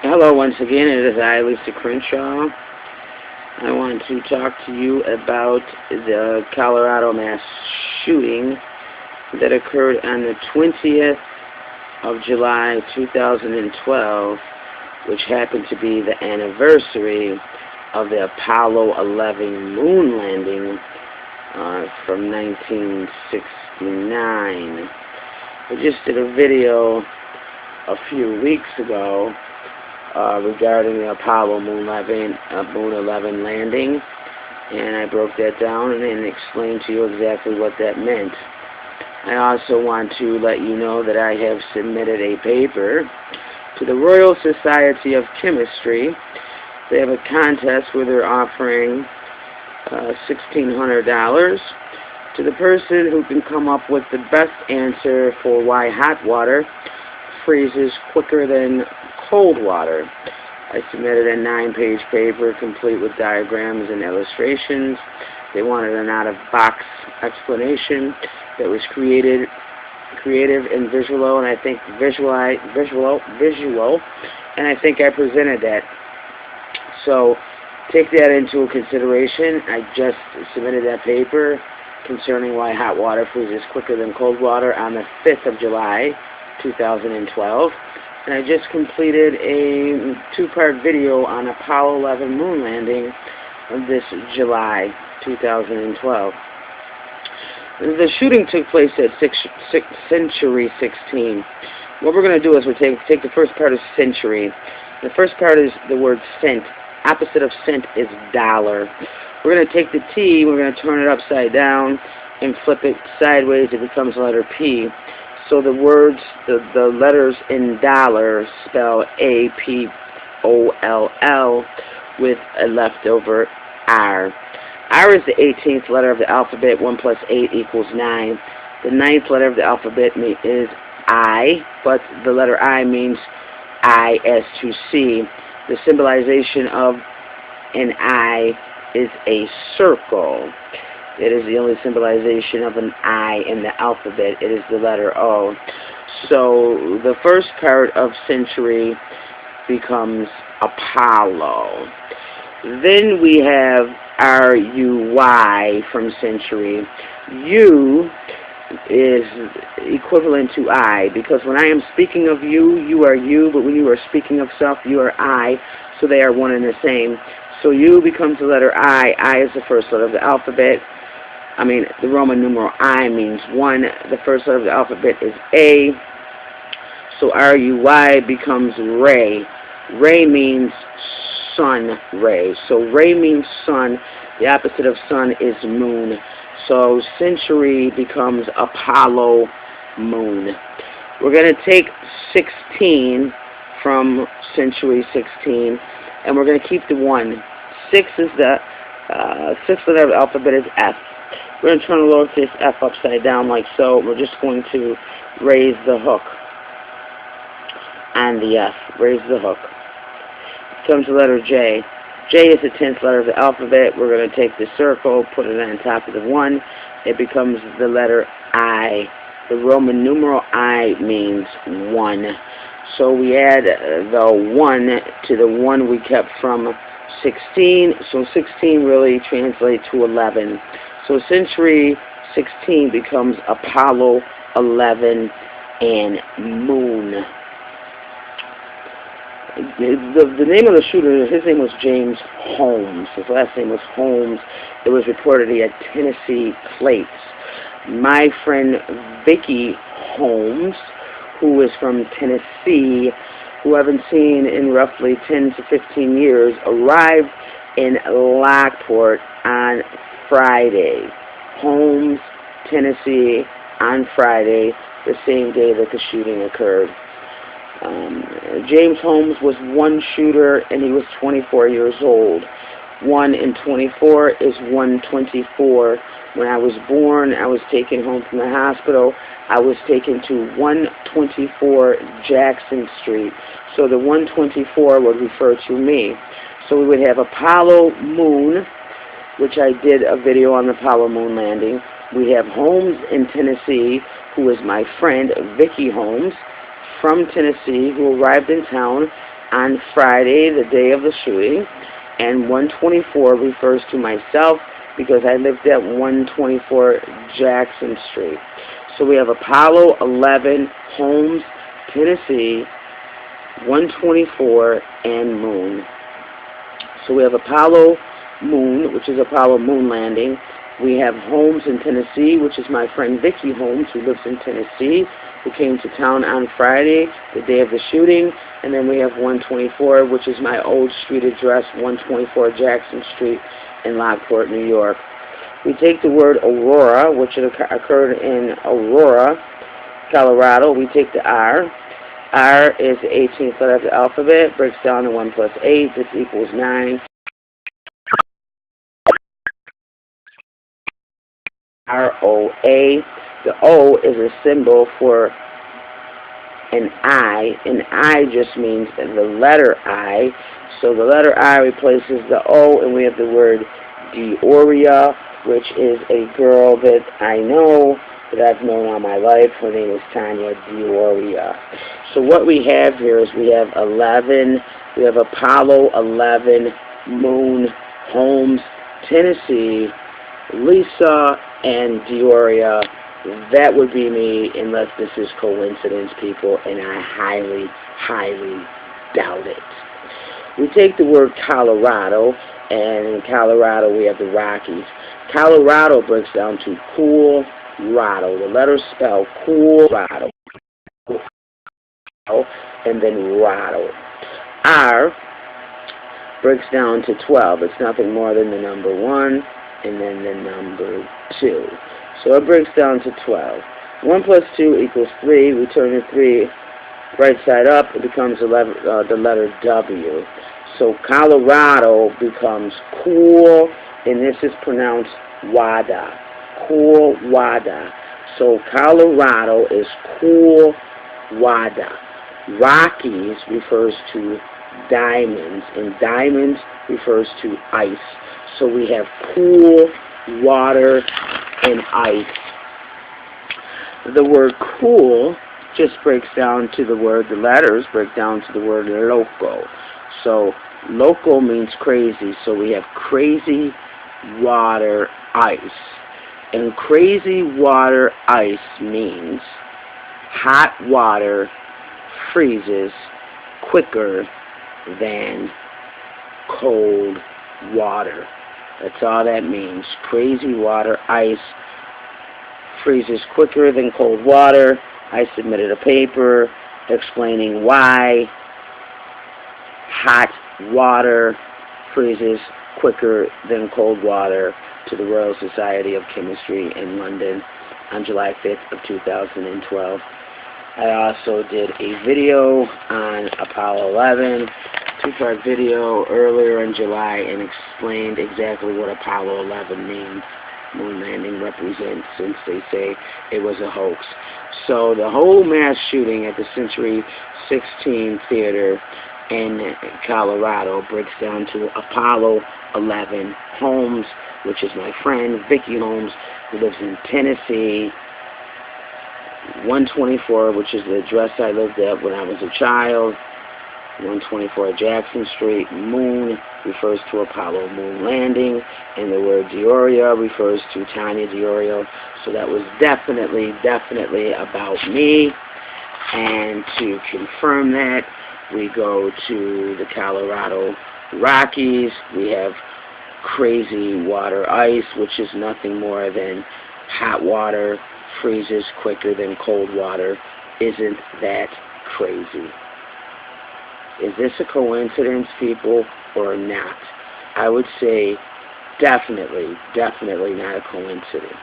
Hello once again, it is I, Lisa Crenshaw. I want to talk to you about the Colorado mass shooting that occurred on the 20th of July 2012, which happened to be the anniversary of the Apollo 11 moon landing from 1969. I just did a video a few weeks ago regarding the Apollo Moon 11 landing, and I broke that down and explained to you exactly what that meant. I also want to let you know that I have submitted a paper to the Royal Society of Chemistry. They have a contest where they're offering $1,600 to the person who can come up with the best answer for why hot water freezes quicker than cold water. I submitted a 9-page paper complete with diagrams and illustrations. They wanted an out-of-box explanation that was creative and visual, and I think visual, and I think I presented that. So take that into consideration. I just submitted that paper concerning why hot water freezes quicker than cold water on the 5th of July 2012. And I just completed a 2-part video on Apollo 11 moon landing of this July 2012. The shooting took place at Century 16. What we're going to do is we'll take the first part of century. The first part is the word cent. Opposite of cent is dollar. We're going to take the T, we're going to turn it upside down and flip it sideways. It becomes the letter P. So the words, the letters in dollar spell A-P-O-L-L with a leftover R. R is the 18th letter of the alphabet. 1 plus 8 equals 9. The 9th letter of the alphabet is I, but the letter I means I as to see. The symbolization of an I is a circle. It is the only symbolization of an I in the alphabet. It is the letter O. So the first part of century becomes Apollo. Then we have R-U-Y from century. U is equivalent to I, because when I am speaking of you, you are you, but when you are speaking of self, you are I, so they are one and the same. So U becomes the letter I. I is the first letter of the alphabet. The Roman numeral I means 1. The first letter of the alphabet is A. So R-U-Y becomes Ray. Ray means sun ray. So Ray means sun. The opposite of sun is moon. So century becomes Apollo moon. We're going to take 16 from century 16, and we're going to keep the 1. 6 is the 6th letter of the alphabet is F. We're going to turn the lowercase f upside down like so. We're just going to raise the hook on the F. Raise the hook. Comes the letter J. J is the 10th letter of the alphabet. We're going to take the circle, put it on top of the 1. It becomes the letter I. The Roman numeral I means 1. So we add the 1 to the 1 we kept from 16. So 16 really translates to 11. So century 16 becomes Apollo 11 and moon. The name of the shooter, his name was James Holmes. His last name was Holmes. It was reported he had Tennessee plates. My friend Vicky Holmes, who is from Tennessee, who I haven't seen in roughly 10 to 15 years, arrived in Lockport on Friday. Holmes, Tennessee, on Friday, the same day that the shooting occurred. James Holmes was one shooter, and he was 24 years old. 1 and 24 is 124. When I was born, I was taken home from the hospital. I was taken to 124 Jackson Street. So the 124 would refer to me. So we would have Apollo Moon, which I did a video on the Apollo Moon landing. We have Holmes in Tennessee, who is my friend, Vicky Holmes, from Tennessee, who arrived in town on Friday, the day of the shooting, and 124 refers to myself because I lived at 124 Jackson Street. So we have Apollo 11, Holmes, Tennessee, 124, and Moon. So we have Apollo Moon, which is Apollo Moon Landing. We have Holmes in Tennessee, which is my friend Vicky Holmes, who lives in Tennessee, who came to town on Friday, the day of the shooting. And then we have 124, which is my old street address, 124 Jackson Street in Lockport, New York. We take the word Aurora, which occurred in Aurora, Colorado. We take the R. R is the 18th letter of the alphabet, breaks down to 1 plus 8. This equals 9. R-O-A. The O is a symbol for an I. An I just means the letter I. So the letter I replaces the O, and we have the word Dioria, which is a girl that I know, that I've known all my life. Her name is Tanya Dioria. So what we have here is we have 11. We have Apollo 11, Moon, Holmes, Tennessee, Lisa, and Dioria. That would be me, unless this is coincidence, people, and I highly, highly doubt it. We take the word Colorado, and in Colorado we have the Rockies. Colorado breaks down to cool, Rado. The letters spell cool, Rado, and then Rado. R breaks down to 12. It's nothing more than the number 1 and then the number 2. So it breaks down to 12. 1 plus 2 equals 3. We turn the 3 right side up. It becomes the letter W. So Colorado becomes cool, and this is pronounced Wada. Cool Wada. So Colorado is cool Wada. Rockies refers to diamonds, and diamonds refers to ice. So we have cool, water, and ice. The word cool just breaks down to the word, the letters break down to the word loco. So loco means crazy. So we have crazy water ice. And crazy water ice means hot water freezes quicker than cold water. That's all that means. Crazy water ice freezes quicker than cold water. I submitted a paper explaining why hot water freezes quicker than cold water to the Royal Society of Chemistry in London on July 5th of 2012. I also did a video on Apollo 11, two-part video earlier in July, and explained exactly what Apollo 11 means. Moon landing represents, since they say it was a hoax. So the whole mass shooting at the Century 16 Theater in Colorado breaks down to Apollo 11, Holmes, which is my friend Vicky Holmes, who lives in Tennessee, 124, which is the address I lived at when I was a child, 124 Jackson Street. Moon refers to Apollo Moon Landing, and the word Dioria refers to Tanya Dioria. So that was definitely about me. And to confirm that, we go to the Colorado Rockies. We have crazy water ice, which is nothing more than hot water freezes quicker than cold water. Isn't that crazy? Is this a coincidence, people, or not? I would say definitely not a coincidence.